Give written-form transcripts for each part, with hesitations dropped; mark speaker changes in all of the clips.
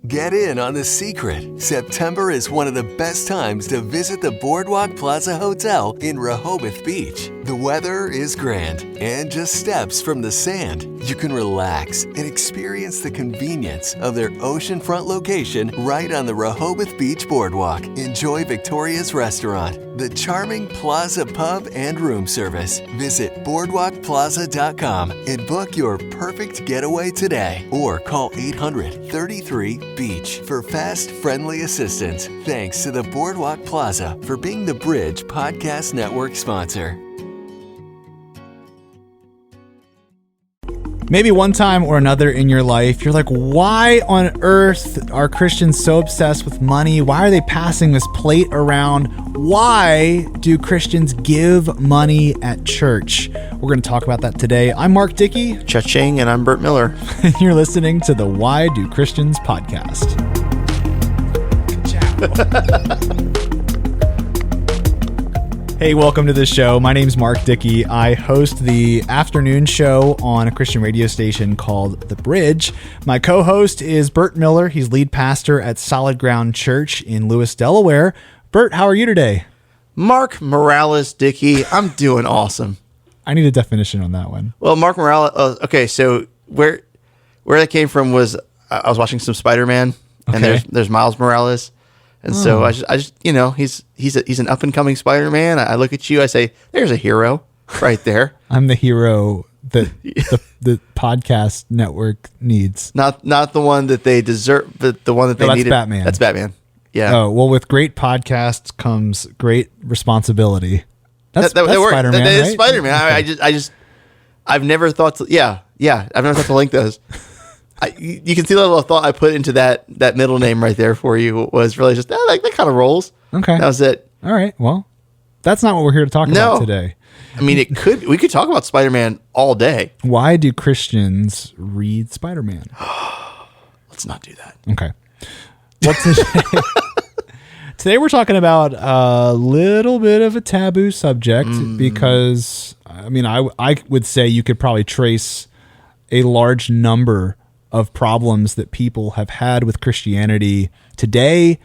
Speaker 1: Get in on the secret. September is one of the best times to visit the Boardwalk Plaza Hotel in Rehoboth Beach. The weather is grand, and just steps from the sand, you can relax and experience the convenience of their oceanfront location right on the Rehoboth Beach Boardwalk. Enjoy Victoria's Restaurant, the charming Plaza Pub and room service. Visit boardwalkplaza.com and book your perfect getaway today, or call 800-33-BEACH for fast, friendly assistance. Thanks to the Boardwalk Plaza for being the Bridge Podcast Network sponsor.
Speaker 2: Maybe one time or another in your life, you're like, why on earth are Christians so obsessed with money? Why are they passing this plate around? Why do Christians give money at church? We're going to talk about that today. I'm Mark Dickey.
Speaker 3: Cha-ching, and I'm Burt Miller.
Speaker 2: And you're listening to the Why Do Christians podcast. Hey, welcome to the show. My name's Mark Dickey. I host the afternoon show on a Christian radio station called The Bridge. My co-host is Burt Miller. He's lead pastor at Solid Ground Church in Lewis, Delaware. Burt, how are you today?
Speaker 3: Mark Morales Dickey. I'm doing awesome.
Speaker 2: I need a definition on that one.
Speaker 3: Well, Mark Morales. Okay, so where that came from was I was watching some Spider-Man, and there's Miles Morales. And so I just, you know, he's an up and coming Spider-Man. I look at you, I say, "There's a hero right there."
Speaker 2: I'm the hero that the podcast network needs.
Speaker 3: Not the one that they deserve, but the one that they needed.
Speaker 2: That's Batman.
Speaker 3: That's Batman. Yeah.
Speaker 2: Oh well, with great podcasts comes great responsibility. That's Spider-Man.
Speaker 3: That is
Speaker 2: right?
Speaker 3: Spider-Man.
Speaker 2: Okay.
Speaker 3: I've never thought to. Yeah. I've never thought to link those. You can see the little thought I put into that middle name right there for you was really just that kind of rolls.
Speaker 2: Okay,
Speaker 3: that was it.
Speaker 2: All right, well, that's not what we're here to talk about today.
Speaker 3: I mean, we could talk about Spider-Man all day.
Speaker 2: Why do Christians read Spider-Man?
Speaker 3: Let's not do that.
Speaker 2: Okay. Today we're talking about a little bit of a taboo subject because I mean I would say you could probably trace a large number of problems that people have had with Christianity today,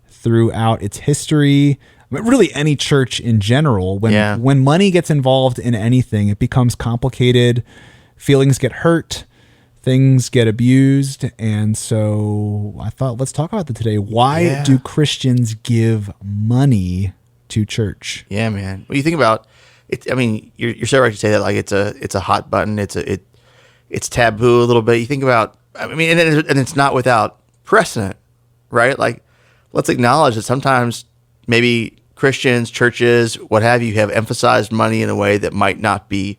Speaker 2: throughout its history. I mean, really any church in general. When money gets involved in anything, it becomes complicated. Feelings get hurt. Things get abused. And so I thought, let's talk about that today. Why do Christians give money to church?
Speaker 3: Yeah, man. When you think about it, I mean, you're so right to say that, like it's a hot button. It's taboo a little bit. You think about, I mean, and it's not without precedent, right? Like, let's acknowledge that sometimes maybe Christians, churches, what have you, have emphasized money in a way that might not be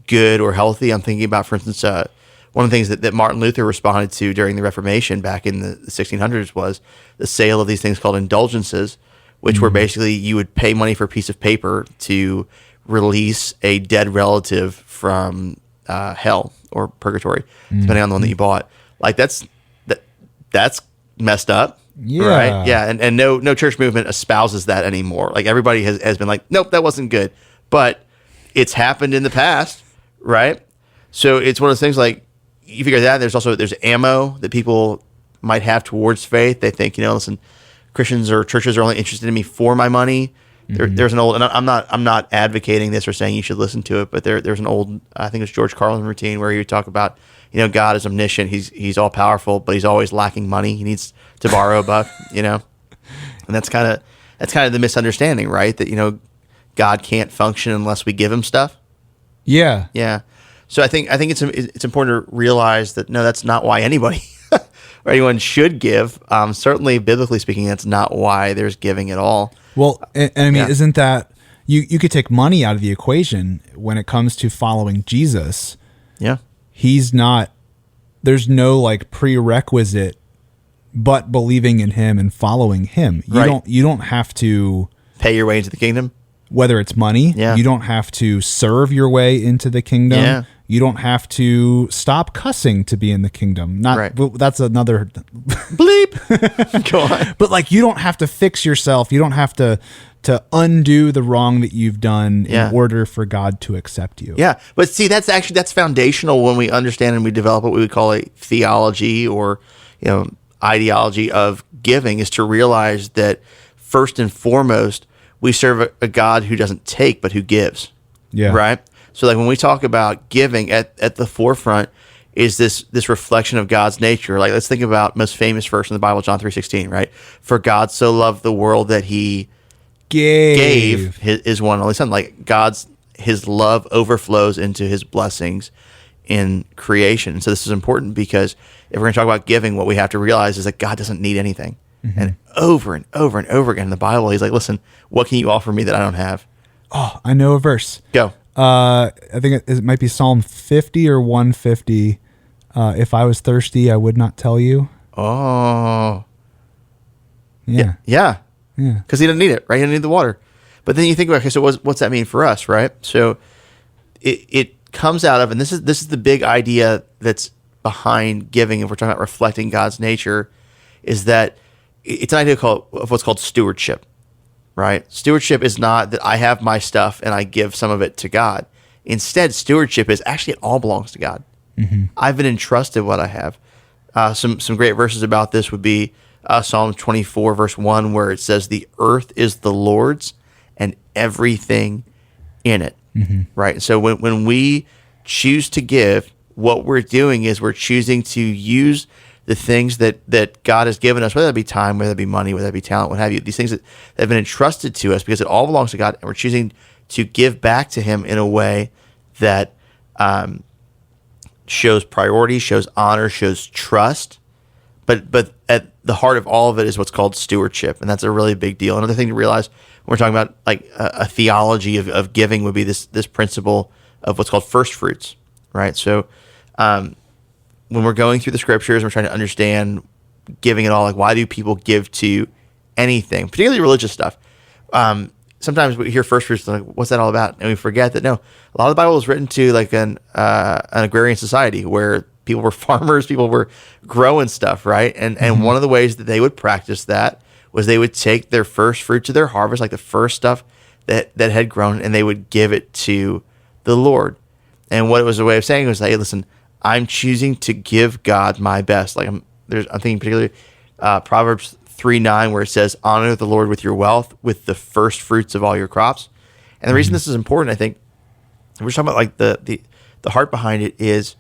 Speaker 3: good or healthy. I'm thinking about, for instance, one of the things that Martin Luther responded to during the Reformation back in the 1600s was the sale of these things called indulgences, which were basically you would pay money for a piece of paper to release a dead relative from hell or purgatory, depending on the one that you bought. Like that's messed up.
Speaker 2: Yeah.
Speaker 3: Right. Yeah. And no church movement espouses that anymore. Like everybody has been like, nope, that wasn't good, but it's happened in the past. Right. So it's one of those things, like you figure that there's ammo that people might have towards faith. They think, listen, Christians or churches are only interested in me for my money. There's an old, and I'm not advocating this or saying you should listen to it, but there's an old, I think it's George Carlin routine where he would talk about, God is omniscient, he's all powerful, but he's always lacking money. He needs to borrow a buck, and that's kind of the misunderstanding, right? That God can't function unless we give him stuff.
Speaker 2: Yeah,
Speaker 3: yeah. So I think it's important to realize that no, that's not why anybody or anyone should give. Certainly, biblically speaking, that's not why there's giving at all.
Speaker 2: Well, and I mean, isn't that you could take money out of the equation when it comes to following Jesus?
Speaker 3: Yeah.
Speaker 2: There's no like prerequisite but believing in him and following him. You don't have to
Speaker 3: pay your way into the kingdom.
Speaker 2: Whether it's money, you don't have to serve your way into the kingdom.
Speaker 3: Yeah.
Speaker 2: You don't have to stop cussing to be in the kingdom. That's another
Speaker 3: bleep. Go on.
Speaker 2: But like, you don't have to fix yourself. You don't have to undo the wrong that you've done in order for God to accept you.
Speaker 3: Yeah. But see, that's foundational when we understand and we develop what we would call a theology or, ideology of giving is to realize that first and foremost, we serve a God who doesn't take, but who gives.
Speaker 2: Yeah.
Speaker 3: Right? So like when we talk about giving, at the forefront is this reflection of God's nature. Like let's think about most famous verse in the Bible, John 3:16, right? For God so loved the world that he gave his one and only son. Like his love overflows into his blessings in creation. And so this is important because if we're going to talk about giving, what we have to realize is that God doesn't need anything. Mm-hmm. And over and over and over again in the Bible, he's like, listen, what can you offer me that I don't have?
Speaker 2: Oh, I know a verse.
Speaker 3: Go.
Speaker 2: I think it might be Psalm 50 or 150. If I was thirsty, I would not tell you.
Speaker 3: Oh.
Speaker 2: Yeah.
Speaker 3: Yeah.
Speaker 2: Yeah.
Speaker 3: Because he didn't need it, right? He didn't need the water. But then you think about, okay, so what's that mean for us, right? So it comes out of, and this is the big idea that's behind giving, if we're talking about reflecting God's nature, is that it's an idea of what's called stewardship, right? Stewardship is not that I have my stuff and I give some of it to God. Instead, stewardship is actually it all belongs to God. Mm-hmm. I've been entrusted what I have. Some great verses about this would be Psalm 24, verse 1, where it says, the earth is the Lord's and everything in it, right? So when we choose to give, what we're doing is we're choosing to use the things that God has given us, whether that be time, whether that be money, whether that be talent, what have you, these things that have been entrusted to us because it all belongs to God, and we're choosing to give back to him in a way that shows priority, shows honor, shows trust. But at the heart of all of it is what's called stewardship, and that's a really big deal. Another thing to realize when we're talking about like a theology of giving would be this principle of what's called first fruits, right? So when we're going through the scriptures and we're trying to understand giving at all, like why do people give to anything, particularly religious stuff? Sometimes we hear first fruits, like what's that all about? And we forget that no, a lot of the Bible was written to like an agrarian society where people were farmers, people were growing stuff, right? And one of the ways that they would practice that was they would take their first fruits of their harvest, like the first stuff that had grown, and they would give it to the Lord. And what it was a way of saying was, hey, listen, I'm choosing to give God my best. Like I'm thinking particularly Proverbs 3:9, where it says, honor the Lord with your wealth, with the first fruits of all your crops. And the reason this is important, I think, we're talking about like the heart behind it is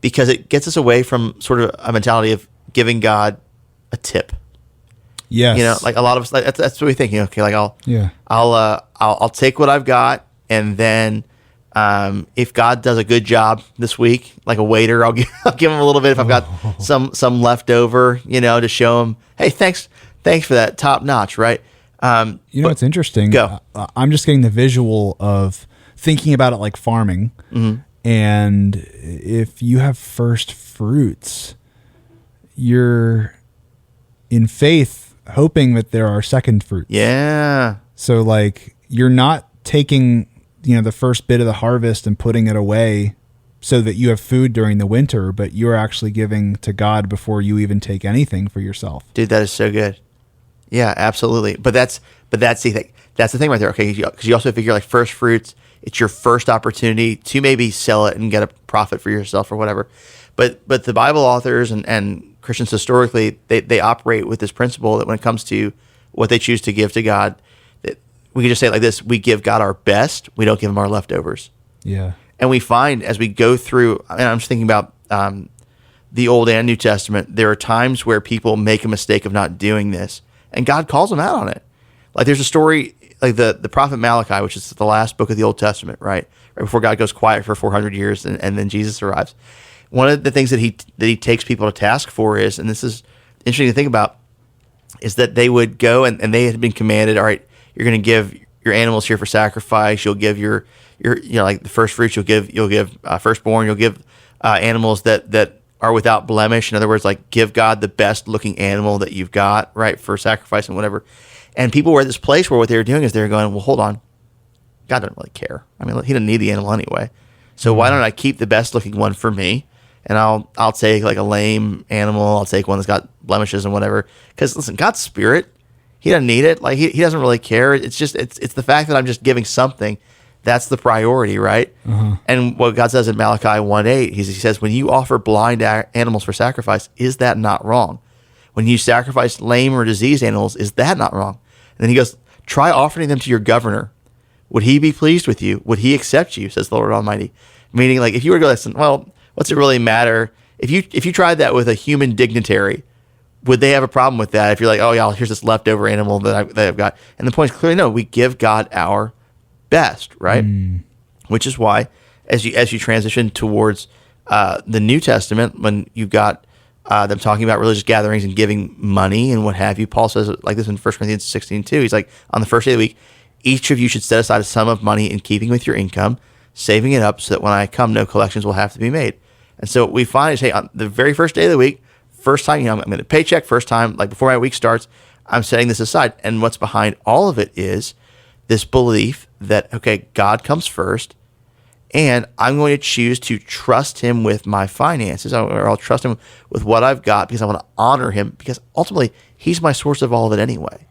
Speaker 3: because it gets us away from sort of a mentality of giving God a tip.
Speaker 2: Yes.
Speaker 3: You know, like a lot of us, like that's what we think. Okay, like I'll take what I've got, and then if God does a good job this week, like a waiter, I'll give him a little bit if I've got some left over, you know, to show him, hey, thanks for that, top notch, right?
Speaker 2: It's interesting.
Speaker 3: Go.
Speaker 2: I'm just getting the visual of thinking about it like farming. Mm-hmm. And if you have first fruits, you're in faith hoping that there are second fruits.
Speaker 3: Yeah.
Speaker 2: So like you're not taking, the first bit of the harvest and putting it away so that you have food during the winter, but you're actually giving to God before you even take anything for yourself.
Speaker 3: Dude, that is so good. Yeah, absolutely. But that's the thing. That's the thing right there. Okay, because you also figure like first fruits, it's your first opportunity to maybe sell it and get a profit for yourself or whatever. But the Bible authors and Christians historically, they operate with this principle that when it comes to what they choose to give to God, that we can just say it like this: we give God our best, we don't give him our leftovers.
Speaker 2: Yeah.
Speaker 3: And we find as we go through, and I'm just thinking about the Old and New Testament, there are times where people make a mistake of not doing this, and God calls them out on it. Like there's a story, like the prophet Malachi, which is the last book of the Old Testament, right before God goes quiet for 400 years, and then Jesus arrives. One of the things that he takes people to task for is, and this is interesting to think about, is that they would go and they had been commanded, all right, you're going to give your animals here for sacrifice. You'll give your like the first fruits. You'll give firstborn. You'll give animals that are without blemish. In other words, like give God the best looking animal that you've got, right, for sacrifice and whatever. And people were at this place where what they were doing is they were going, well, hold on, God doesn't really care. I mean, he didn't need the animal anyway. So why don't I keep the best looking one for me? And I'll take like a lame animal. I'll take one that's got blemishes and whatever. Because listen, God's spirit, he doesn't need it. Like he doesn't really care. It's just it's the fact that I'm just giving something. That's the priority, right? Uh-huh. And what God says in Malachi 1:8, he says, when you offer blind animals for sacrifice, is that not wrong? When you sacrifice lame or diseased animals, is that not wrong? And then he goes, try offering them to your governor. Would he be pleased with you? Would he accept you? Says the Lord Almighty. Meaning, like, if you were to go, listen, well, what's it really matter? If you tried that with a human dignitary, would they have a problem with that? If you're like, oh yeah, here's this leftover animal that I've got. And the point is clearly, no, we give God our best, right? Which is why, as you transition towards the New Testament, when you got them talking about religious gatherings and giving money and what have you, Paul says like this in 1 Corinthians 16:2. He's like, on the first day of the week, each of you should set aside a sum of money in keeping with your income, saving it up so that when I come, no collections will have to be made. And so we find is, hey, on the very first day of the week, first time, I'm going to paycheck, first time, like before my week starts, I'm setting this aside. And what's behind all of it is this belief that, okay, God comes first, and I'm going to choose to trust him with my finances, or I'll trust him with what I've got because I want to honor him, because ultimately he's my source of all of it anyway.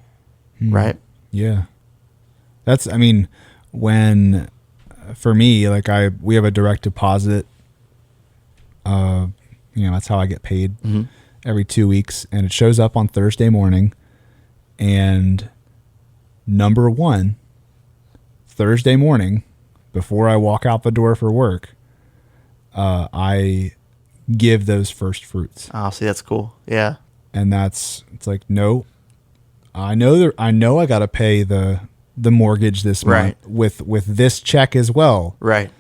Speaker 3: Right?
Speaker 2: Yeah. That's, I mean, when, for me, like we have a direct deposit, that's how I get paid every 2 weeks, and it shows up on Thursday morning. And number one, Thursday morning, before I walk out the door for work, I give those first fruits.
Speaker 3: Oh, see, that's cool. Yeah.
Speaker 2: And it's like, no, I know I got to pay the mortgage this month with this check as well.
Speaker 3: Right.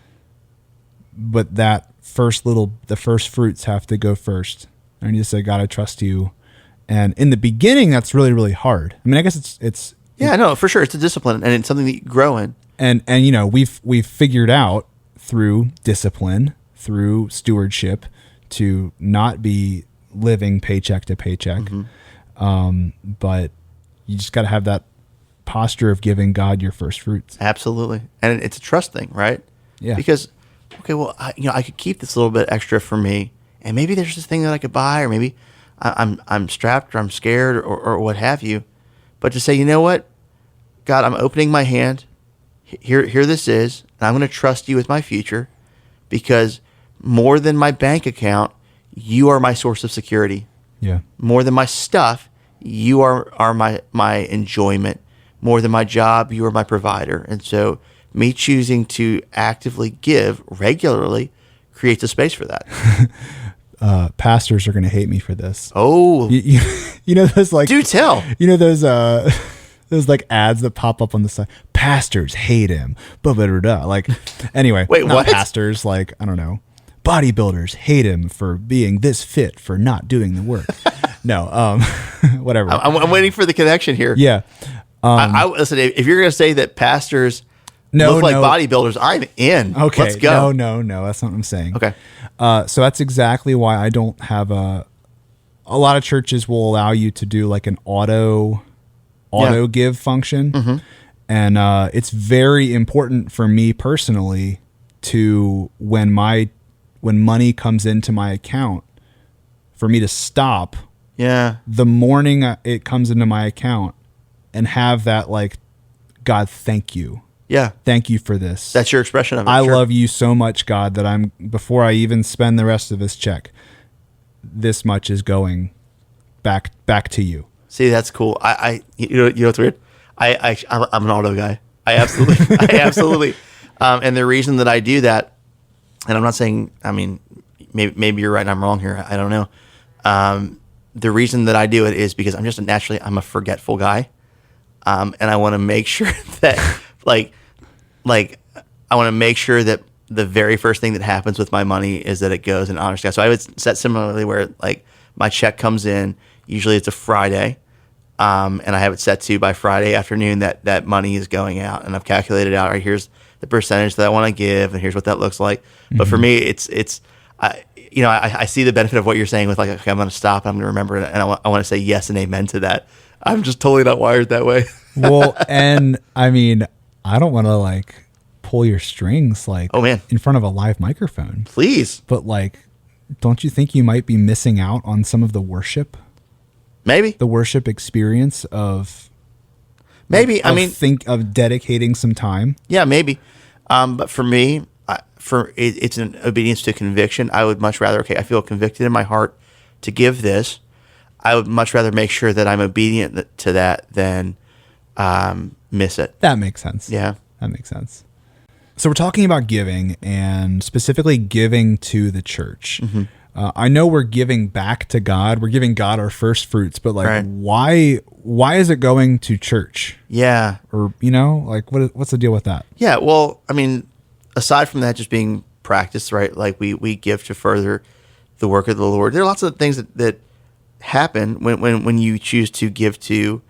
Speaker 2: But the first fruits have to go first. And you say, God, I trust you. And in the beginning, that's really, really hard. I mean, I guess it's
Speaker 3: yeah, no, for sure. It's a discipline, and it's something that you grow in.
Speaker 2: And we've figured out through discipline, through stewardship, to not be living paycheck to paycheck. But you just got to have that posture of giving God your first fruits.
Speaker 3: Absolutely. And it's a trust thing, right?
Speaker 2: Yeah.
Speaker 3: Because, okay, well, I could keep this little bit extra for me, and maybe there's this thing that I could buy, or maybe I'm strapped, or I'm scared, or what have you. But to say, you know what, God, I'm opening my hand. Here this is, and I'm going to trust you with my future, because more than my bank account, you are my source of security.
Speaker 2: Yeah.
Speaker 3: More than my stuff, you are my enjoyment. More than my job, you are my provider. And so me choosing to actively give regularly creates a space for that.
Speaker 2: Pastors are going to hate me for this.
Speaker 3: Oh.
Speaker 2: You know those, like,
Speaker 3: do tell.
Speaker 2: You know those those like ads that pop up on the side. Pastors hate him. Blah, blah, blah, blah. Like, anyway.
Speaker 3: Wait,
Speaker 2: not
Speaker 3: what?
Speaker 2: Pastors, like, I don't know. Bodybuilders hate him for being this fit, for not doing the work. No, whatever.
Speaker 3: I'm waiting for the connection here.
Speaker 2: Yeah.
Speaker 3: Listen, if you're going to say that pastors look like bodybuilders, I'm in.
Speaker 2: Okay.
Speaker 3: Let's go.
Speaker 2: No. That's not what I'm saying.
Speaker 3: Okay.
Speaker 2: So that's exactly why I don't have a lot of churches will allow you to do like an auto give function. And it's very important for me personally to when money comes into my account, for me to stop the morning it comes into my account and have that, like, God, thank you.
Speaker 3: Yeah.
Speaker 2: Thank you for this.
Speaker 3: That's your expression of it.
Speaker 2: I love you so much, God, that before I even spend the rest of this check, this much is going back to you.
Speaker 3: See, that's cool. You know what's weird? I'm an auto guy. I absolutely. And the reason that I do that, and I'm not saying, I mean, maybe you're right and I'm wrong here. I don't know. The reason that I do it is because I'm a forgetful guy. And I want to make sure that like I want to make sure that the very first thing that happens with my money is that it goes and honors God. So I would set similarly where, like, my check comes in, usually it's a Friday, and I have it set to by Friday afternoon that money is going out, and I've calculated out, all right, here's the percentage that I want to give, and here's what that looks like. But for me, I see the benefit of what you're saying with, like, okay, I'm going to stop, I'm going to remember it, and I want to say yes and amen to that. I'm just totally not wired that way.
Speaker 2: Well, and I mean, I don't want to, like, pull your strings, like,
Speaker 3: oh, man,
Speaker 2: in front of a live microphone.
Speaker 3: Please.
Speaker 2: But, like, don't you think you might be missing out on some of the worship?
Speaker 3: Maybe.
Speaker 2: The worship experience of...
Speaker 3: Maybe.
Speaker 2: Of dedicating some time.
Speaker 3: Yeah, maybe. But for me, it's an obedience to conviction. I would much rather, okay, I feel convicted in my heart to give this. I would much rather make sure that I'm obedient to that than miss it.
Speaker 2: That makes sense.
Speaker 3: Yeah.
Speaker 2: That makes sense. So we're talking about giving, and specifically giving to the church.
Speaker 3: Mm-hmm.
Speaker 2: I know we're giving back to God. We're giving God our first fruits, but like,
Speaker 3: Right.
Speaker 2: why is it going to church?
Speaker 3: Yeah.
Speaker 2: Or, like what's the deal with that?
Speaker 3: Yeah. Well, I mean, aside from that just being practice, right? Like we give to further the work of the Lord. There are lots of things that happen when you choose to give to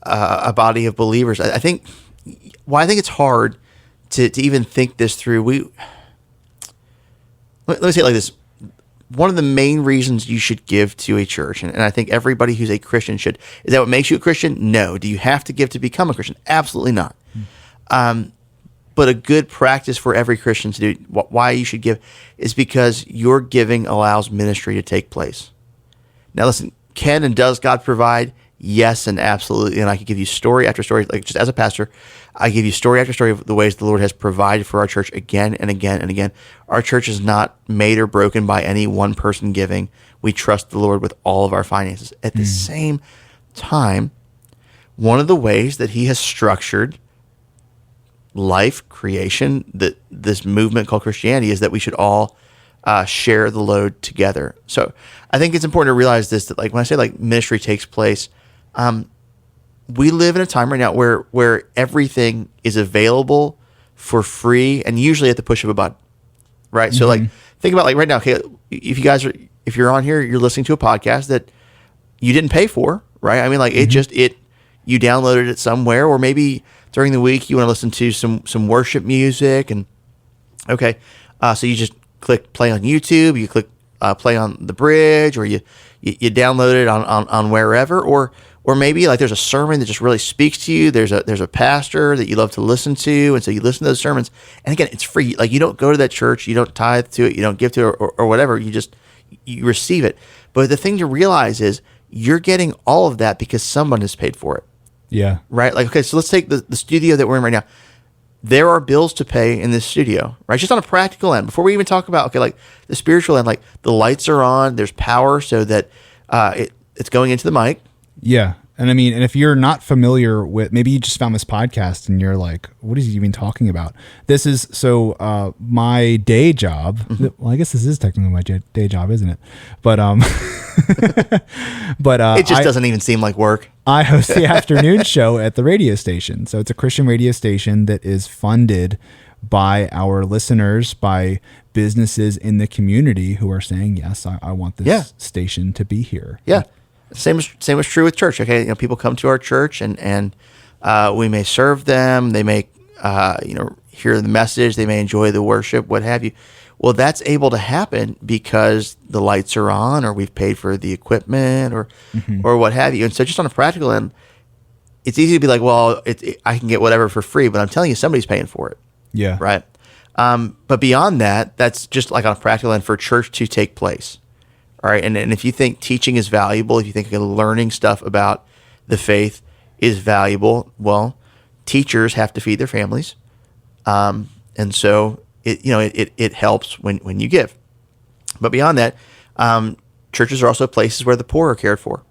Speaker 3: a body of believers. I think it's hard to even think this through. Let me say it like this. One of the main reasons you should give to a church, and I think everybody who's a Christian should, is that what makes you a Christian? No. Do you have to give to become a Christian? Absolutely not. But a good practice for every Christian to do, why you should give, is because your giving allows ministry to take place. Now listen, can and does God provide? Yes, and absolutely. And I could give you story after story, like just as a pastor, I give you story after story of the ways the Lord has provided for our church again and again and again. Our church is not made or broken by any one person giving. We trust the Lord with all of our finances. At the same time, one of the ways that he has structured life, creation, this movement called Christianity, is that we should all share the load together. So I think it's important to realize this, that like when I say like ministry takes place, we live in a time right now where everything is available for free and usually at the push of a button, right? So like think about like right now, okay, if you're on here, you're listening to a podcast that you didn't pay for, right? I mean, like you downloaded it somewhere, or maybe during the week you want to listen to some worship music, and okay, so you just click play on YouTube, you click play on the bridge, or you download it on wherever, or maybe like there's a sermon that just really speaks to you. There's a pastor that you love to listen to, and so you listen to those sermons. And again, it's free. Like you don't go to that church, you don't tithe to it, you don't give to it, or whatever. You receive it. But the thing to realize is you're getting all of that because someone has paid for it.
Speaker 2: Yeah.
Speaker 3: Right? Like, okay, so let's take the studio that we're in right now. There are bills to pay in this studio, right? Just on a practical end. Before we even talk about, okay, like the spiritual end, like the lights are on, there's power so that it's going into the mic.
Speaker 2: Yeah. And I mean, and if you're not familiar with, maybe you just found this podcast and you're like, what is he even talking about? This is, so my day job, well, I guess this is technically my day job, isn't it? But,
Speaker 3: it just doesn't even seem like work.
Speaker 2: I host the afternoon show at the radio station. So it's a Christian radio station that is funded by our listeners, by businesses in the community who are saying, yes, I want this station to be here.
Speaker 3: Yeah. Same is true with church. Okay, people come to our church and we may serve them. They may hear the message. They may enjoy the worship, what have you. Well, that's able to happen because the lights are on, or we've paid for the equipment, or what have you. And so, just on a practical end, it's easy to be like, well, I can get whatever for free, but I'm telling you, somebody's paying for it.
Speaker 2: Yeah.
Speaker 3: Right. But beyond that, that's just like on a practical end for church to take place. All right, and if you think teaching is valuable, if you think learning stuff about the faith is valuable, well, teachers have to feed their families, and so it helps when you give. But beyond that, churches are also places where the poor are cared for,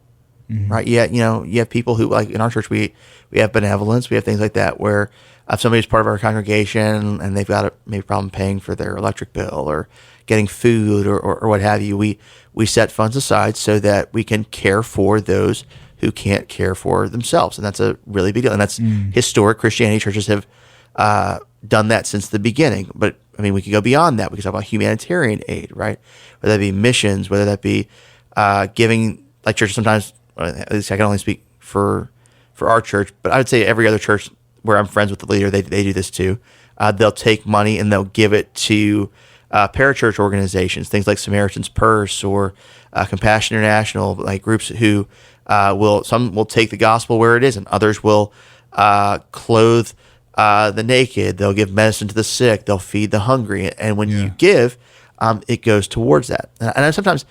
Speaker 3: right? Yeah, you have people who, like in our church, we have benevolence, we have things like that where if somebody's part of our congregation and they've got maybe a problem paying for their electric bill or getting food or what have you, we set funds aside so that we can care for those who can't care for themselves. And that's a really big deal. And that's historic Christianity. Churches have done that since the beginning. But I mean, we could go beyond that. We could talk about humanitarian aid, right? Whether that be missions, whether that be giving, like churches sometimes, at least I can only speak for our church, but I would say every other church where I'm friends with the leader, they do this too. They'll take money and they'll give it to parachurch organizations, things like Samaritan's Purse or Compassion International, like groups who some will take the gospel where it is, and others will clothe the naked. They'll give medicine to the sick. They'll feed the hungry. And when you give, it goes towards that. And sometimes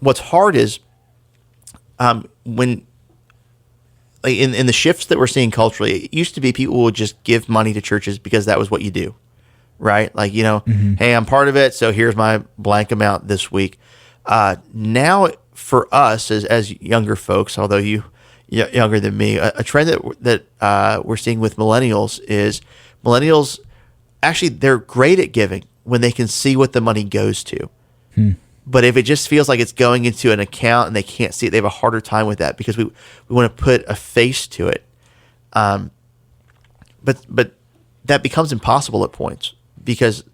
Speaker 3: what's hard is when like in the shifts that we're seeing culturally, it used to be people would just give money to churches because that was what you do, right? Like, hey, I'm part of it, so here's my blank amount this week. Now, for us as younger folks, although younger than me, a trend that we're seeing with millennials is millennials actually they're great at giving when they can see what the money goes to. But if it just feels like it's going into an account and they can't see it, they have a harder time with that because we want to put a face to it. But that becomes impossible at points because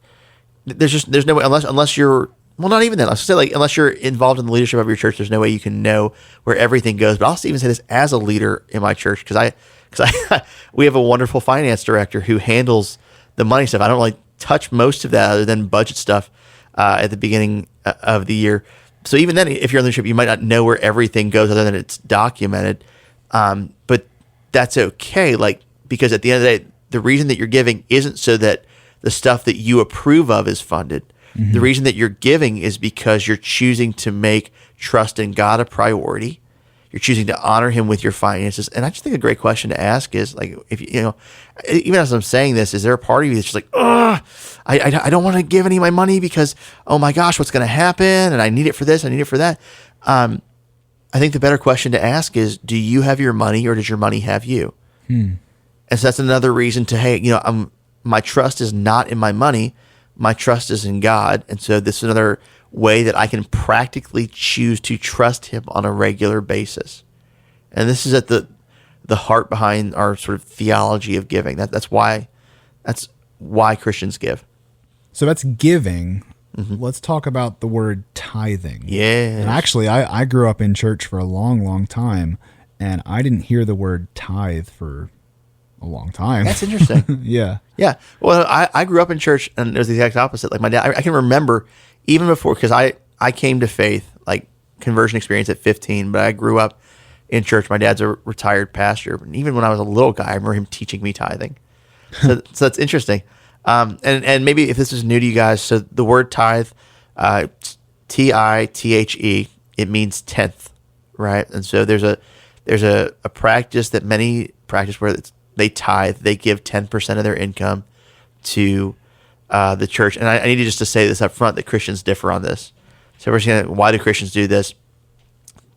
Speaker 3: there's no way unless you're not even that. Let's say unless you're involved in the leadership of your church, there's no way you can know where everything goes. But I'll even say this as a leader in my church because we have a wonderful finance director who handles the money stuff. I don't touch most of that other than budget stuff at the beginning of the year. So even then, if you're in leadership, you might not know where everything goes other than it's documented. But that's okay. Because at the end of the day, the reason that you're giving isn't so that the stuff that you approve of is funded. The reason that you're giving is because you're choosing to make trust in God a priority. You're choosing to honor Him with your finances. And I just think a great question to ask is if even as I'm saying this, is there a part of you that's just I don't want to give any of my money because, oh my gosh, what's going to happen? And I need it for this, I need it for that. I think the better question to ask is, do you have your money or does your money have you? And so that's another reason to, my trust is not in my money. My trust is in God. And so this is another way that I can practically choose to trust Him on a regular basis. And this is at the heart behind our sort of theology of giving. That's why Christians give.
Speaker 2: So that's giving. Let's talk about the word tithing.
Speaker 3: Yeah.
Speaker 2: And actually, I grew up in church for a long, long time, and I didn't hear the word tithe for a long time.
Speaker 3: That's interesting.
Speaker 2: Yeah.
Speaker 3: Yeah. Well, I grew up in church, and it was the exact opposite. Like my dad, I can remember even before, because I came to faith, conversion experience at 15, but I grew up in church. My dad's a retired pastor. And even when I was a little guy, I remember him teaching me tithing. So that's interesting. And maybe if this is new to you guys, so the word tithe, Tithe, it means tenth, right? And so there's a practice that many practice where they tithe, they give 10% of their income to the church. And I need to say this up front that Christians differ on this. So we're saying, why do Christians do this?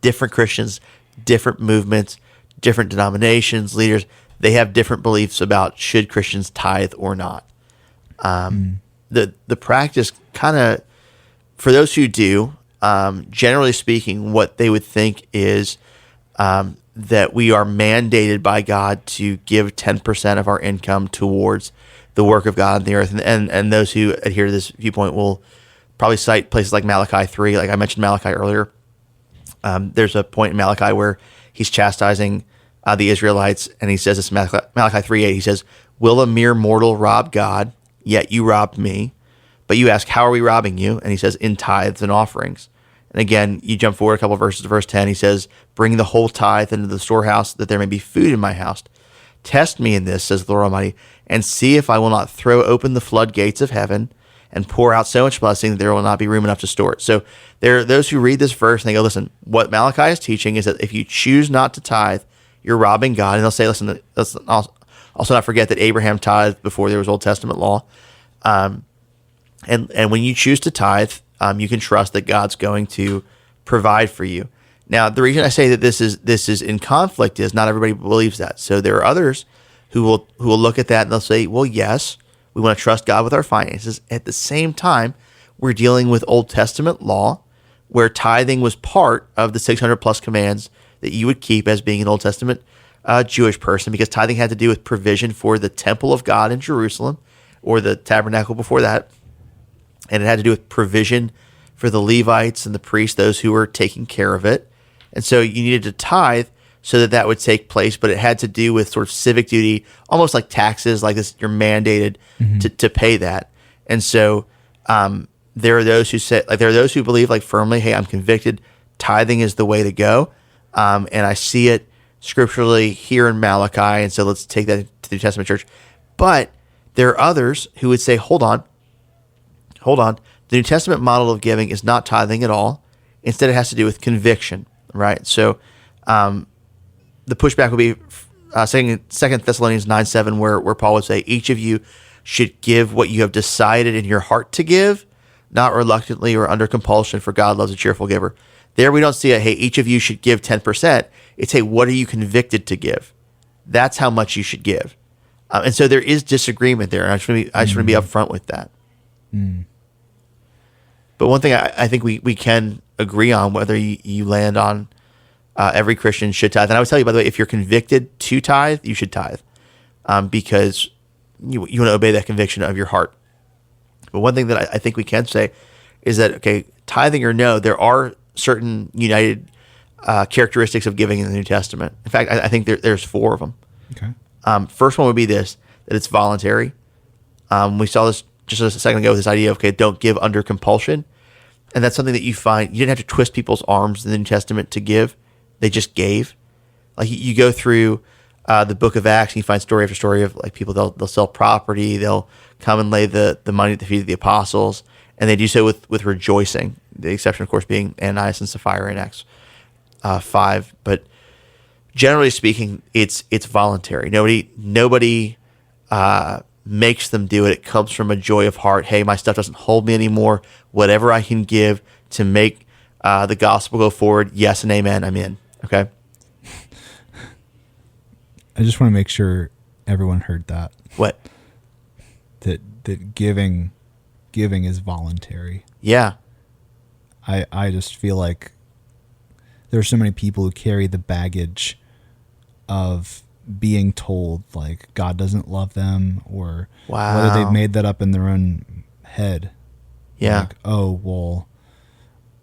Speaker 3: Different Christians, different movements, different denominations, leaders, they have different beliefs about should Christians tithe or not. The practice kind of, for those who do, generally speaking, what they would think is that we are mandated by God to give 10% of our income towards the work of God on the earth. And those who adhere to this viewpoint will probably cite places like Malachi 3. Like I mentioned Malachi earlier. There's a point in Malachi where he's chastising the Israelites, and he says this in Malachi 3:8. He says, "Will a mere mortal rob God? Yet you robbed me. But you ask, how are we robbing you?" And he says, "In tithes and offerings." And again, you jump forward a couple of verses to verse 10. He says, "Bring the whole tithe into the storehouse, that there may be food in my house. Test me in this, says the Lord Almighty, and see if I will not throw open the floodgates of heaven and pour out so much blessing that there will not be room enough to store it." So there are those who read this verse and they go, listen, what Malachi is teaching is that if you choose not to tithe, you're robbing God. And they'll say, listen, let's also not forget that Abraham tithed before there was Old Testament law. And when you choose to tithe, you can trust that God's going to provide for you. Now, the reason I say that this is in conflict is not everybody believes that. So there are others who will look at that and they'll say, well, yes, we want to trust God with our finances. At the same time, we're dealing with Old Testament law, where tithing was part of the 600 plus commands that you would keep as being an Old Testament Jewish person, because tithing had to do with provision for the temple of God in Jerusalem, or the tabernacle before that. And it had to do with provision for the Levites and the priests, those who were taking care of it. And so you needed to tithe so that would take place, but it had to do with sort of civic duty, almost like taxes, like this, you're mandated to pay that. And so there are those who say, there are those who believe firmly, hey, I'm convicted, tithing is the way to go. And I see it scripturally here in Malachi, and so let's take that to the New Testament church. But there are others who would say, hold on. The New Testament model of giving is not tithing at all. Instead, it has to do with conviction, right? So the pushback would be 2 Thessalonians 9:7, where Paul would say, each of you should give what you have decided in your heart to give, not reluctantly or under compulsion, for God loves a cheerful giver. There we don't see hey, each of you should give 10%. It's, hey, what are you convicted to give? That's how much you should give. And so there is disagreement there. And I just want to be upfront with that. But one thing I think we can agree on, whether you land on every Christian should tithe. And I would tell you, by the way, if you're convicted to tithe, you should tithe because you want to obey that conviction of your heart. But one thing that I think we can say is that, okay, tithing or no, there are certain united characteristics of giving in the New Testament. In fact, I think there's 4 of them.
Speaker 2: Okay.
Speaker 3: First one would be this, that it's voluntary. We saw this just a second ago with this idea of, okay, don't give under compulsion. And that's something that you find, you didn't have to twist people's arms in the New Testament to give. They just gave. Like you go through the book of Acts and you find story after story of like people, they'll sell property, they'll come and lay the money at the feet of the apostles, and they do so with rejoicing. The exception, of course, being Ananias and Sapphira in Acts 5. But generally speaking, it's voluntary. Nobody makes them do it. It comes from a joy of heart. Hey, my stuff doesn't hold me anymore. Whatever I can give to make the gospel go forward, yes and amen, I'm in. Okay?
Speaker 2: I just want to make sure everyone heard that.
Speaker 3: What?
Speaker 2: That giving is voluntary.
Speaker 3: Yeah.
Speaker 2: I just feel like there's so many people who carry the baggage of being told like God doesn't love them, or whether they've made that up in their own head.
Speaker 3: Yeah.
Speaker 2: Like, oh, well,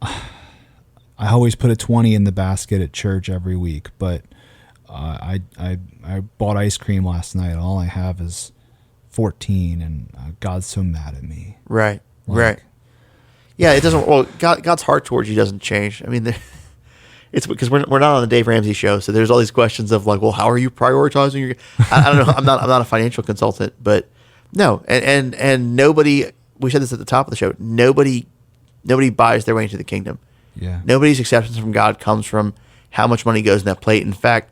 Speaker 2: I always put a 20 in the basket at church every week, but I bought ice cream last night. All I have is 14, and God's so mad at me.
Speaker 3: Right.
Speaker 2: Like,
Speaker 3: right. Yeah, it doesn't. Well, God's heart towards you doesn't change. I mean, it's because we're not on the Dave Ramsey show, so there's all these questions of like, well, how are you prioritizing your? I don't know. I'm not a financial consultant, but no, and nobody. We said this at the top of the show. Nobody buys their way into the kingdom.
Speaker 2: Yeah.
Speaker 3: Nobody's acceptance from God comes from how much money goes in that plate. In fact,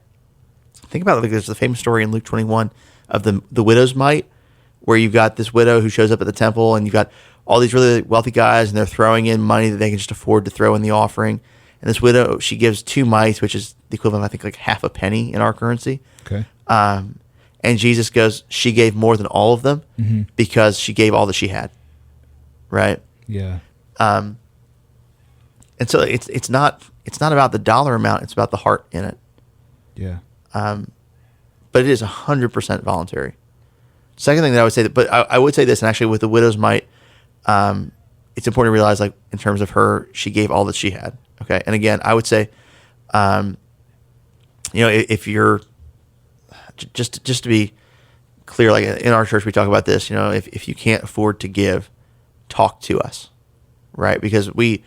Speaker 3: think about it. Like there's the famous story in Luke 21 of the widow's mite, where you've got this widow who shows up at the temple, and you've got all these really wealthy guys, and they're throwing in money that they can just afford to throw in the offering. And this widow, she gives 2 mites, which is the equivalent of, I think, like half a penny in our currency.
Speaker 2: Okay.
Speaker 3: And Jesus goes, she gave more than all of them because she gave all that she had. Right?
Speaker 2: Yeah.
Speaker 3: And so it's not about the dollar amount, it's about the heart in it.
Speaker 2: Yeah.
Speaker 3: But it is 100% voluntary. Second thing that I would say, I would say this, and actually with the widow's mite, it's important to realize, like in terms of her, she gave all that she had. Okay, and again, I would say, if you're just to be clear, like in our church, we talk about this. If you can't afford to give, talk to us, right? Because we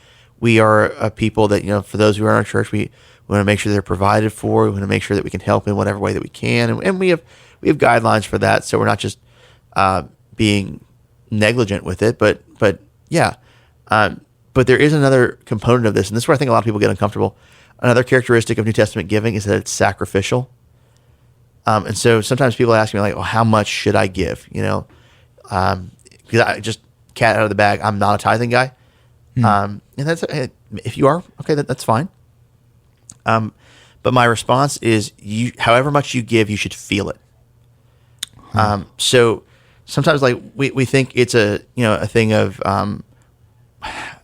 Speaker 3: are a people that for those who are in our church, we want to make sure they're provided for. We want to make sure that we can help in whatever way that we can, and we have guidelines for that. So we're not just being negligent with it, but yeah. But there is another component of this, and this is where I think a lot of people get uncomfortable. Another characteristic of New Testament giving is that it's sacrificial. And so sometimes people ask me like, well, how much should I give? Because I just cat out of the bag. I'm not a tithing guy. And that's, if you are, okay, that's fine. But my response is however much you give, you should feel it. So sometimes like we think it's a thing of,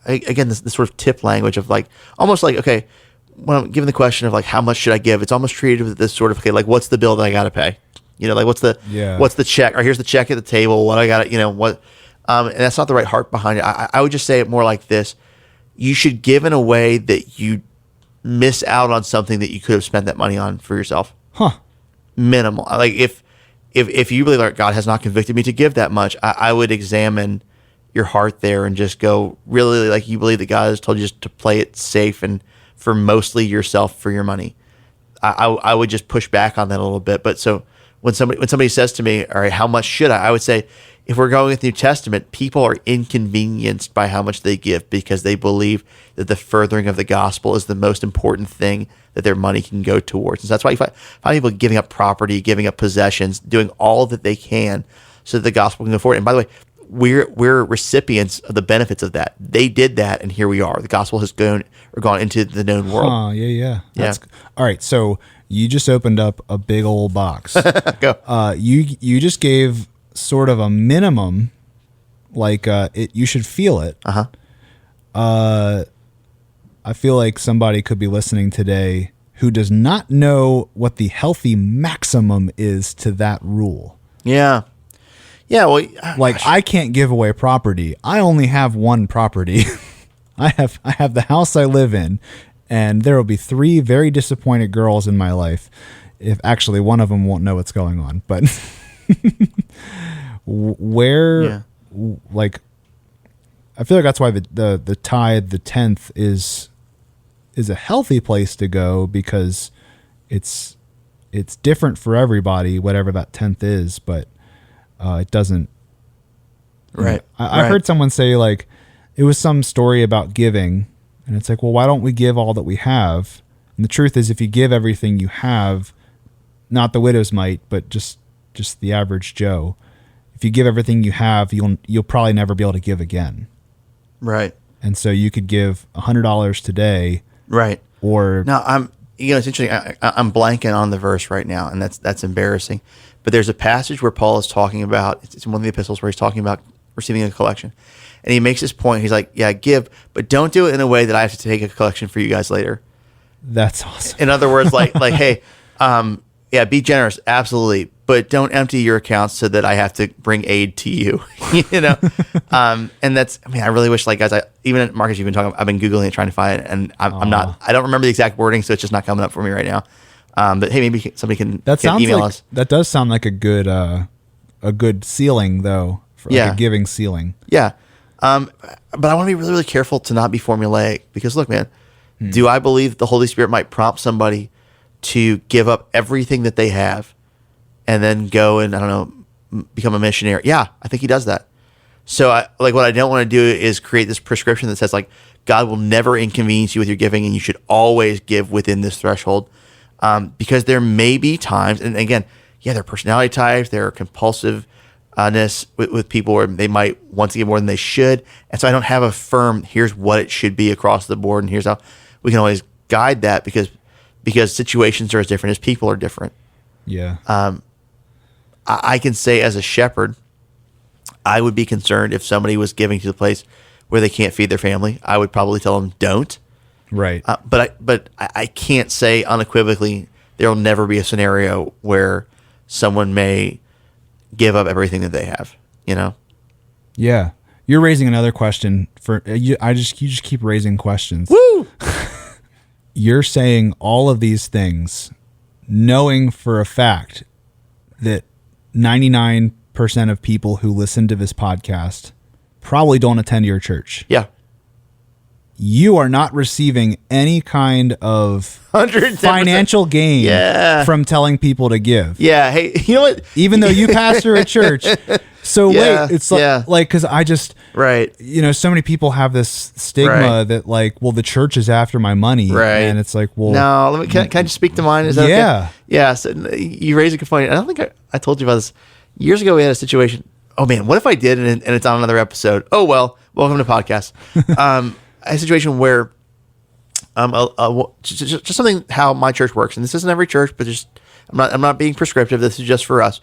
Speaker 3: again, this sort of tip language of like, almost like, okay, when I'm given the question of like, how much should I give? It's almost treated with this sort of, okay, like what's the bill that I got to pay? Like what's the check, or here's the check at the table. What I got to, what, and that's not the right heart behind it. I would just say it more like this. You should give in a way that you miss out on something that you could have spent that money on for yourself. Minimal. Like if you believe like God has not convicted me to give that much, I would examine your heart there and just go, really, like you believe that God has told you just to play it safe and for mostly yourself for your money. I would just push back on that a little bit. But so when somebody says to me, all right, how much should I would say, if we're going with New Testament, people are inconvenienced by how much they give because they believe that the furthering of the gospel is the most important thing that their money can go towards. And so that's why you find people giving up property, giving up possessions, doing all that they can so that the gospel can go forward. And by the way, we're recipients of the benefits of that. They did that, and here we are. The gospel has gone into the known world.
Speaker 2: Oh, yeah.
Speaker 3: Yeah.
Speaker 2: All right, so you just opened up a big old box.
Speaker 3: Go.
Speaker 2: You just gave sort of a minimum, like you should feel it. I feel like somebody could be listening today who does not know what the healthy maximum is to that rule.
Speaker 3: Yeah. Yeah, well,
Speaker 2: like I can't give away property. I only have one property. I have the house I live in, and there will be 3 very disappointed girls in my life. If actually one of them won't know what's going on, but like I feel like that's why the tithe, the 10th is a healthy place to go, because it's different for everybody, whatever that 10th is, but it doesn't.
Speaker 3: Right.
Speaker 2: I heard someone say, like, it was some story about giving, and it's like, well, why don't we give all that we have? And the truth is, if you give everything you have, not the widow's mite, but just the average Joe, if you give everything you have, you'll probably never be able to give again.
Speaker 3: Right.
Speaker 2: And so you could give $100 today.
Speaker 3: Right.
Speaker 2: Or
Speaker 3: now it's interesting. I'm blanking on the verse right now, and that's embarrassing. But there's a passage where Paul is talking about, it's in one of the epistles where he's talking about receiving a collection. And he makes this point. He's like, yeah, give, but don't do it in a way that I have to take a collection for you guys later.
Speaker 2: That's awesome.
Speaker 3: In other words, like, hey, be generous. Absolutely. But don't empty your accounts so that I have to bring aid to you, and that's, I really wish, like, guys, even Marcus, you've been talking, I've been Googling it, trying to find it, and I don't remember the exact wording, so it's just not coming up for me right now. But hey, maybe somebody can email us.
Speaker 2: That does sound like a good ceiling, though, for like a giving ceiling.
Speaker 3: Yeah. But I want to be really, really careful to not be formulaic, because look, man, do I believe the Holy Spirit might prompt somebody to give up everything that they have and then go and, I don't know, become a missionary? Yeah, I think he does that. So what I don't want to do is create this prescription that says, like, God will never inconvenience you with your giving, and you should always give within this threshold. Because there may be times, and again, there are personality types, there are compulsiveness with people where they might want to give more than they should. And so I don't have a firm, here's what it should be across the board, and here's how we can always guide that, because situations are as different as people are different.
Speaker 2: Yeah.
Speaker 3: I can say, as a shepherd, I would be concerned if somebody was giving to the place where they can't feed their family. I would probably tell them, don't.
Speaker 2: Right.
Speaker 3: But I can't say unequivocally there will never be a scenario where someone may give up everything that they have,
Speaker 2: Yeah. You're raising another question for you. You just keep raising questions.
Speaker 3: Woo!
Speaker 2: You're saying all of these things, knowing for a fact that 99% of people who listen to this podcast probably don't attend your church.
Speaker 3: Yeah.
Speaker 2: You are not receiving any kind of
Speaker 3: 110%.
Speaker 2: financial gain from telling people to give.
Speaker 3: Yeah. Hey, you know what?
Speaker 2: Even though you pastor a church. So wait, it's like, because I just,
Speaker 3: right.
Speaker 2: So many people have this stigma that, like, well, the church is after my money.
Speaker 3: Right.
Speaker 2: And it's like, well.
Speaker 3: No, can I just speak to mine? Is that okay? Yeah. So you raise a good point. I don't think I told you about this. Years ago, we had a situation. Oh, man, what if I did and it's on another episode? Oh, well, welcome to podcast. A situation where just something how my church works, and this isn't every church, but I'm not being prescriptive. This is just for us.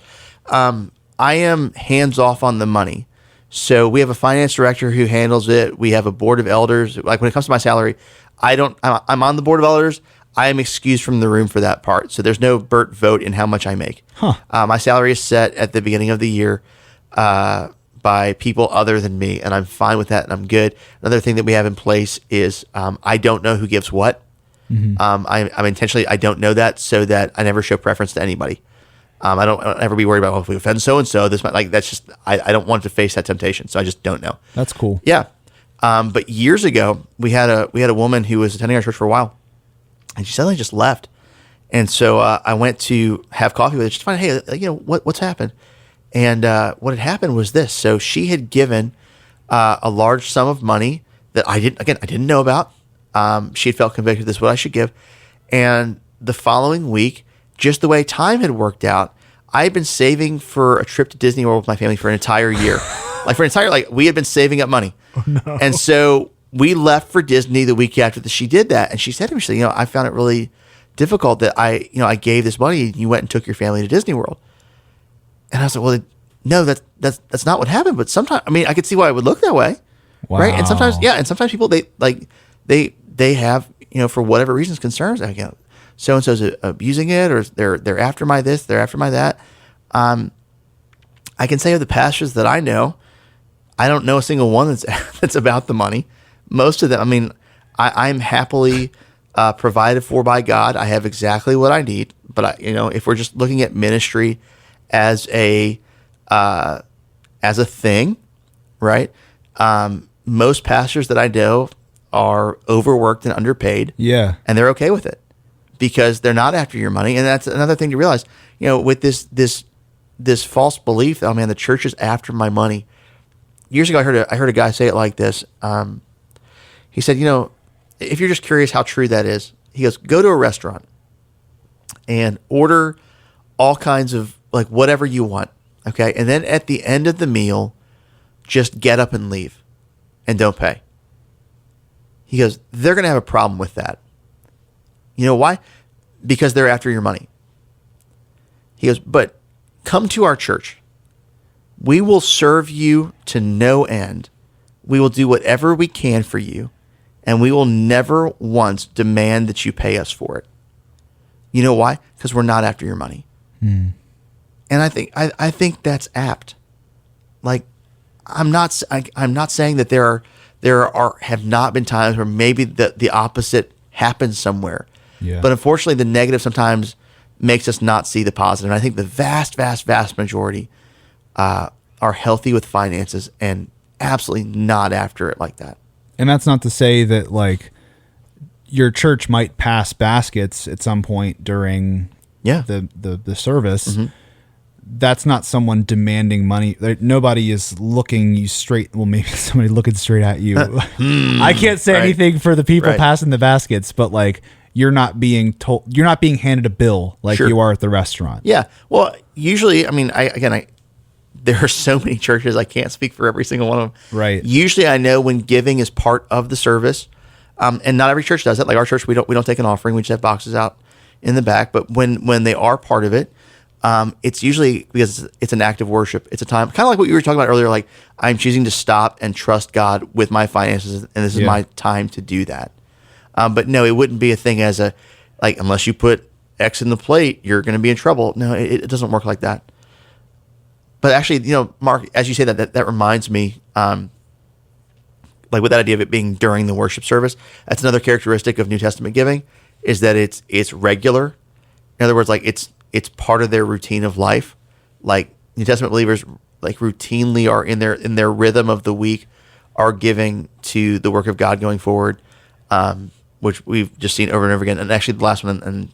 Speaker 3: I am hands off on the money. So we have a finance director who handles it. We have a board of elders. Like, when it comes to my salary, I'm on the board of elders. I am excused from the room for that part. So there's no Burt vote in how much I make. My salary is set at the beginning of the year by people other than me, and I'm fine with that, and I'm good. Another thing that we have in place is I don't know who gives what. Mm-hmm. I'm intentionally, I don't know that, so that I never show preference to anybody. I don't ever be worried about, if we offend so-and-so, this might, like, that's just, I don't want to face that temptation, so I just don't know.
Speaker 2: That's cool.
Speaker 3: Yeah. But years ago, we had a woman who was attending our church for a while, and she suddenly just left. And so I went to have coffee with her just to find out, hey, what's happened? And what had happened was this. So she had given a large sum of money that I didn't know about. She had felt convicted this is what I should give. And the following week, just the way time had worked out, I had been saving for a trip to Disney World with my family for an entire year. Like for an entire, like we had been saving up money. Oh, no. And so we left for Disney the week after that she did that. And she said to me, she said, I found it really difficult that I gave this money and you went and took your family to Disney World. And I was like, well, no, that's not what happened. But sometimes, I mean, I could see why it would look that way.
Speaker 2: Wow.
Speaker 3: Right. And sometimes people, they have, for whatever reasons, concerns. Like, so-and-so's abusing it, or they're after my this, they're after my that. I can say of the pastors that I know, I don't know a single one that's about the money. Most of them, I mean, I'm happily provided for by God. I have exactly what I need. But if we're just looking at ministry as a thing, right? Most pastors that I know are overworked and underpaid.
Speaker 2: Yeah.
Speaker 3: And they're okay with it because they're not after your money. And that's another thing to realize, with this false belief that, oh man, the church is after my money. Years ago, I heard a guy say it like this. He said, if you're just curious how true that is, he goes, go to a restaurant and order all kinds of like whatever you want. Okay. And then at the end of the meal, just get up and leave and don't pay. He goes, they're going to have a problem with that. You know why? Because they're after your money. He goes, but come to our church. We will serve you to no end. We will do whatever we can for you. And we will never once demand that you pay us for it. You know why? Because we're not after your money. And I think that's apt. Like, I'm not saying that there have not been times where maybe the opposite happens somewhere.
Speaker 2: Yeah.
Speaker 3: But unfortunately, the negative sometimes makes us not see the positive. And I think the vast, vast, vast majority are healthy with finances and absolutely not after it like that.
Speaker 2: And that's not to say that like your church might pass baskets at some point during the service. Mm-hmm. That's not someone demanding money. Nobody is looking you straight. Well, maybe somebody looking straight at you. I can't say anything for the people passing the baskets, but like you're not being told, you're not being handed a bill like you are at the restaurant.
Speaker 3: Yeah. Well, usually, I mean, there are so many churches, I can't speak for every single one of them.
Speaker 2: Right.
Speaker 3: Usually I know when giving is part of the service, and not every church does it. Like our church, we don't take an offering. We just have boxes out in the back. But when they are part of it, it's usually because it's an act of worship. It's a time, kind of like what you were talking about earlier, like I'm choosing to stop and trust God with my finances, and this is my time to do that. But no, it wouldn't be a thing as unless you put X in the plate, you're going to be in trouble. No, it doesn't work like that. But actually, Mark, as you say that reminds me, like with that idea of it being during the worship service, that's another characteristic of New Testament giving, is that it's regular. In other words, like it's part of their routine of life. Like New Testament believers, like routinely are in their rhythm of the week, are giving to the work of God going forward, which we've just seen over and over again. And actually, the last one, and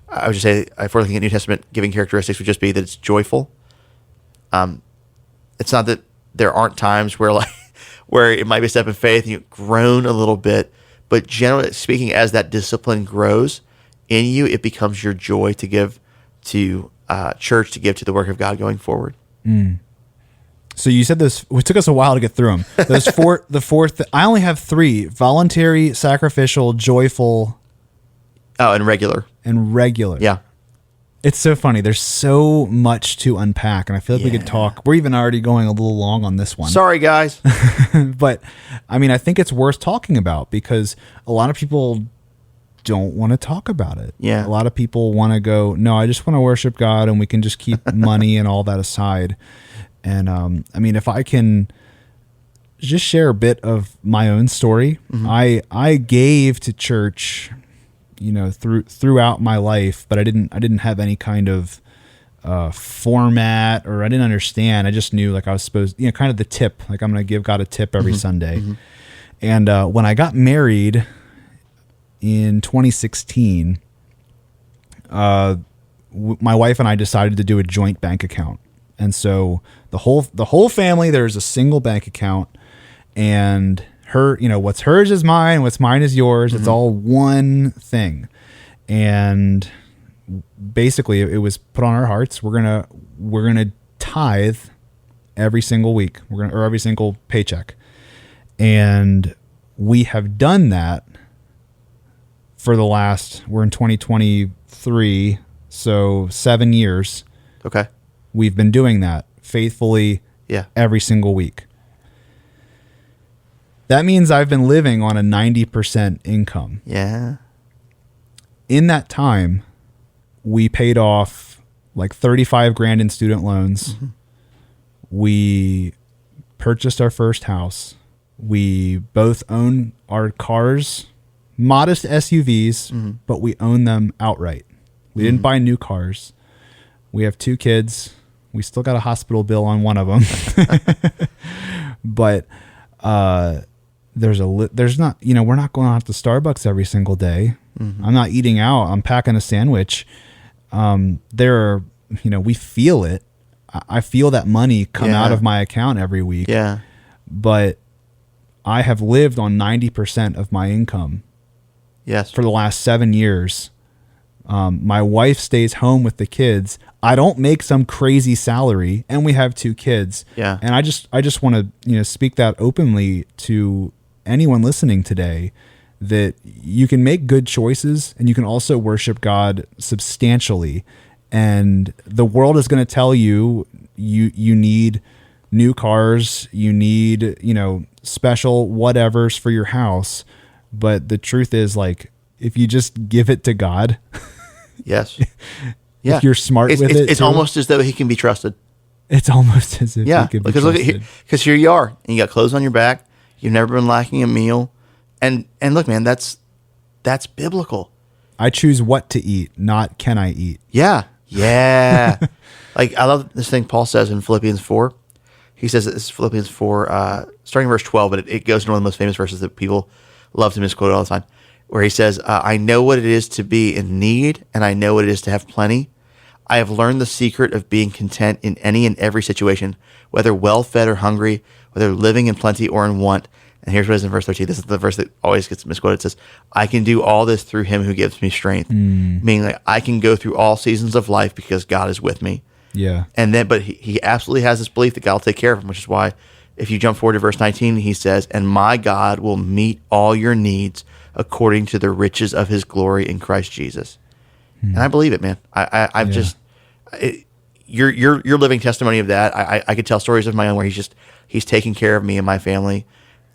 Speaker 3: I would just say, if we're looking at New Testament giving characteristics, would just be that it's joyful. It's not that there aren't times where where it might be a step in faith and you groan a little bit, but generally speaking, as that discipline grows in you, it becomes your joy to give to church, to give to the work of God going forward.
Speaker 2: So you said this, it took us a while to get through them. Those I only have 3: voluntary, sacrificial, joyful.
Speaker 3: Oh, and regular.
Speaker 2: Yeah. It's so funny. There's so much to unpack, and I feel like we could talk. We're even already going a little long on this one.
Speaker 3: Sorry, guys.
Speaker 2: But, I mean, I think it's worth talking about because a lot of people don't want to talk about it.
Speaker 3: Yeah.
Speaker 2: A lot of people want to go, no, I just want to worship God, and we can just keep money and all that aside. And, I mean, if I can just share a bit of my own story, I gave to church throughout my life, but I didn't have any kind of format, or I didn't understand. I just knew like I was supposed, kind of the tip, like I'm going to give God a tip every Sunday. And when I got married in 2016, my wife and I decided to do a joint bank account. And so the whole family, there's a single bank account, and her, what's hers is mine, what's mine is yours. It's all one thing. And basically it was put on our hearts. We're going to tithe every single week. Or every single paycheck. And we have done that for the last, we're in 2023, so 7 years.
Speaker 3: Okay.
Speaker 2: We've been doing that faithfully every single week. That means I've been living on a 90% income.
Speaker 3: Yeah.
Speaker 2: In that time, we paid off like 35 grand in student loans. Mm-hmm. We purchased our first house. We both own our cars, modest SUVs, but we own them outright. We didn't buy new cars. We have 2 kids. We still got a hospital bill on one of them. But there's not, we're not going out to Starbucks every single day. Mm-hmm. I'm not eating out. I'm packing a sandwich. We feel it. I feel that money come out of my account every week.
Speaker 3: Yeah.
Speaker 2: But I have lived on 90% of my income.
Speaker 3: Yes.
Speaker 2: For the last 7 years. My wife stays home with the kids. I don't make some crazy salary, and we have 2 kids.
Speaker 3: Yeah.
Speaker 2: And I just want to, speak that openly to anyone listening today, that you can make good choices and you can also worship God substantially. And the world is going to tell you need new cars, you need, special whatevers for your house. But the truth is, like, if you just give it to God,
Speaker 3: yes, yeah,
Speaker 2: if you're smart with it,
Speaker 3: it's almost as though he can be trusted.
Speaker 2: It's almost as if he could be trusted.
Speaker 3: Because here you are, and you got clothes on your back. You've never been lacking a meal, and look, man, that's biblical.
Speaker 2: I choose what to eat, not can I eat.
Speaker 3: Yeah. Like, I love this thing Paul says in Philippians 4. He says that this is Philippians 4, starting verse 12, but it goes into one of the most famous verses that people love to misquote all the time, where he says, I know what it is to be in need, and I know what it is to have plenty. I have learned the secret of being content in any and every situation, whether well-fed or hungry, whether living in plenty or in want. And here's what it is in verse 13. This is the verse that always gets misquoted. It says, I can do all this through him who gives me strength. Meaning, like, I can go through all seasons of life because God is with me.
Speaker 2: Yeah.
Speaker 3: And then, but he absolutely has this belief that God will take care of him, which is why if you jump forward to verse 19, he says, and my God will meet all your needs according to the riches of his glory in Christ Jesus. And I believe it, man. I'm just, you're living testimony of that. I could tell stories of my own where he's taking care of me and my family.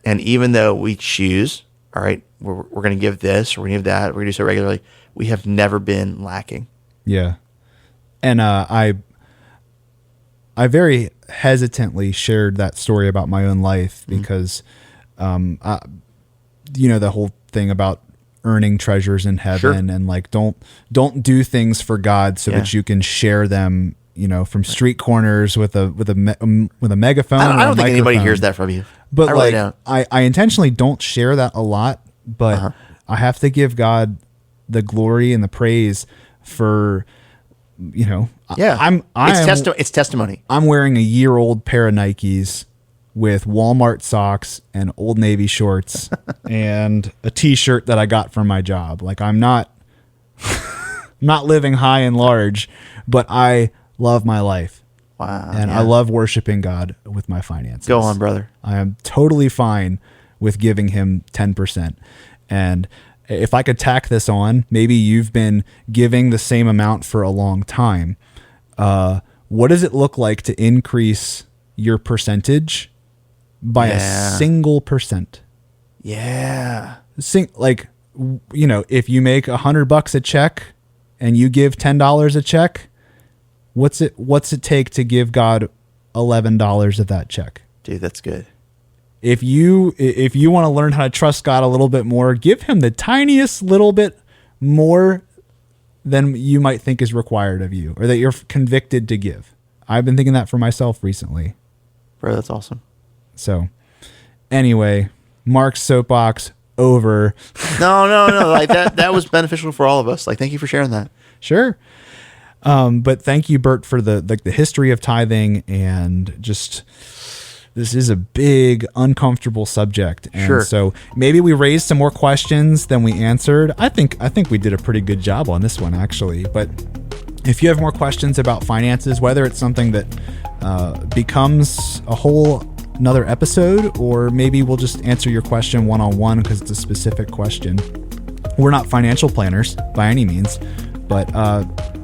Speaker 3: And even though we choose, all right, we're going to give this, or we're going to give that, we're going to do so regularly, we have never been lacking.
Speaker 2: Yeah. And I very hesitantly shared that story about my own life because, the whole thing about earning treasures in heaven and like, don't do things for God so that you can share them, from street corners with a megaphone.
Speaker 3: I don't think anybody hears that from you.
Speaker 2: But I intentionally don't share that a lot, but I have to give God the glory and the praise for,
Speaker 3: it's testimony.
Speaker 2: I'm wearing a year-old pair of Nikes with Walmart socks and Old Navy shorts and a t-shirt that I got from my job. Like, I'm not living high and large, but I love my life.
Speaker 3: Wow.
Speaker 2: And I love worshiping God with my finances.
Speaker 3: Go on, brother.
Speaker 2: I am totally fine with giving him 10%. And if I could tack this on, maybe you've been giving the same amount for a long time. What does it look like to increase your percentage by a single percent?
Speaker 3: Yeah.
Speaker 2: If you make $100 a check and you give $10 a check, what's it take to give God $11 of that check?
Speaker 3: Dude, that's good.
Speaker 2: If you want to learn how to trust God a little bit more, give him the tiniest little bit more than you might think is required of you or that you're convicted to give. I've been thinking that for myself recently.
Speaker 3: Bro, that's awesome.
Speaker 2: So anyway, Mark's soapbox over.
Speaker 3: No. Like that was beneficial for all of us. Like, thank you for sharing that.
Speaker 2: Sure. But thank you, Burt, for the history of tithing, and just, this is a big, uncomfortable subject. And so maybe we raised some more questions than we answered. I think we did a pretty good job on this one, actually. But if you have more questions about finances, whether it's something that becomes a whole another episode, or maybe we'll just answer your question one-on-one because it's a specific question. We're not financial planners by any means, but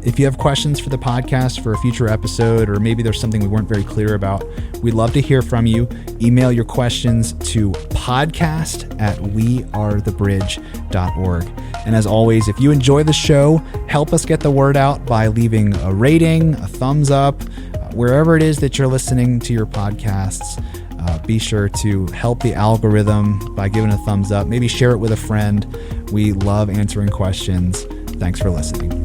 Speaker 2: if you have questions for the podcast for a future episode, or maybe there's something we weren't very clear about, we'd love to hear from you. Email your questions to podcast@wearethebridge.org. And as always, if you enjoy the show, help us get the word out by leaving a rating, a thumbs up, wherever it is that you're listening to your podcasts. Be sure to help the algorithm by giving a thumbs up. Maybe share it with a friend. We love answering questions. Thanks for listening.